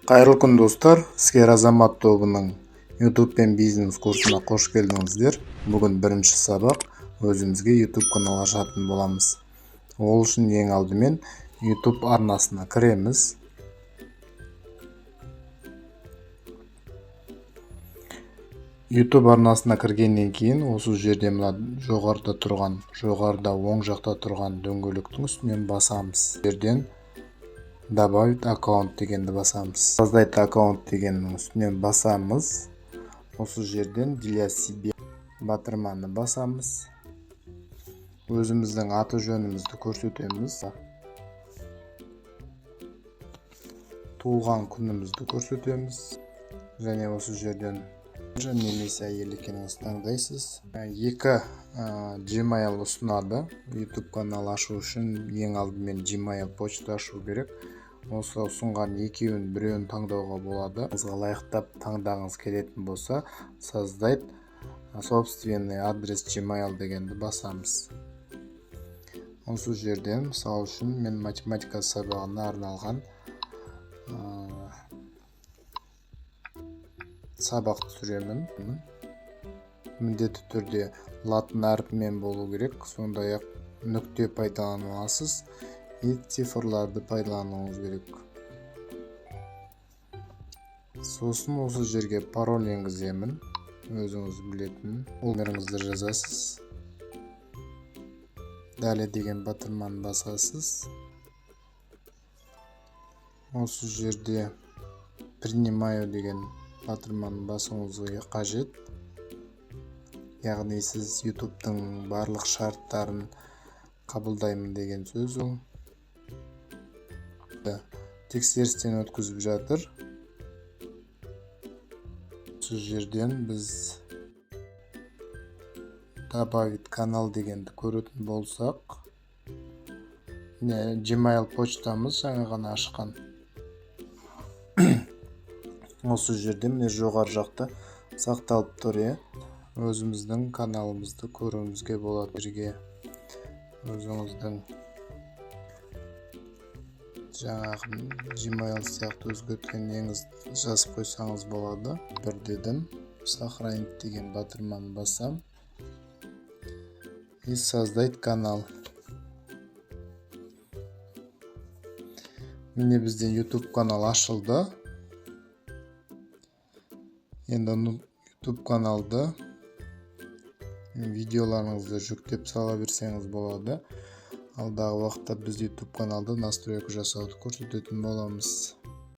Кайырлы күн достар, Іскер Азамат тобының YouTube пен бизнес курсына қош келдіңіздер. Бүгін бірінші сабақ, өзімізге YouTube канал ашатын боламыз. Ол үшін ең алдымен YouTube арнасына кіреміз. YouTube арнасына кіргеннен кейін осы жерде жоғарыда оң жақта тұрған дөңгелектің үстінен басамыз. Жерден добавить аккаунт дегенді басамыз. Создать аккаунт дегеннің үстінен басамыз. Осы жерден для себя батырманы басамыз. Өзіміздің аты жөнімізді көрсетеміз. Туылған күнімізді көрсетеміз. Және осы жерден немесе әйел екеніңізді таңдайсыз. Екі Gmail ұсынады. YouTube канал ашу үшін ең алдымен Gmail почта ашу керек. Осы ұсынған екеуін біреуін таңдауға болады. Сізге лайықтап таңдағыңыз келетін болса, создать собственный адрес Gmail дегенді басамыз. Осы жерден, мысалы үшін, мен математика сабағына арналған сабақ түсіремін. Міндетті түрде латын әрпімен болу керек. Сондай-ақ нүкте пайдаланасыз. Цифрларды пайдалануыңыз керек. Сосын осы жерге пароль енгіземін. Өзіңіз білетін. Номеріңізді жазасыз. Далее деген батырманы басасыз. Осы жерде принимаю деген батырманы басуыңызға қажет. Яғни сіз YouTube-тың барлық шарттарын қабылдаймын деген сөз ол. Тексерістен өткізіп жатыр. Осы жерден біз добавить канал дегенді көретін болсақ, Gmail почтамыз жаңа ғана ашқан. Осы жерде міне жоғары жақта сақталып тұр. Өзіміздің каналымызды көруімізге болады. Жерге өзіңіздің жаңағы Gmail сияқты өзгерткеніңіз жазып қойсаңыз болады. Бір дедім, сохранить деген батырманы басам. И создать канал. Міне бізден YouTube канал ашылды. Енді YouTube каналды видеоларыңызды жүктеп сала берсеңіз болады. Алдағы уақытта біз YouTube каналды настройка жасауды көрсететін боламыз.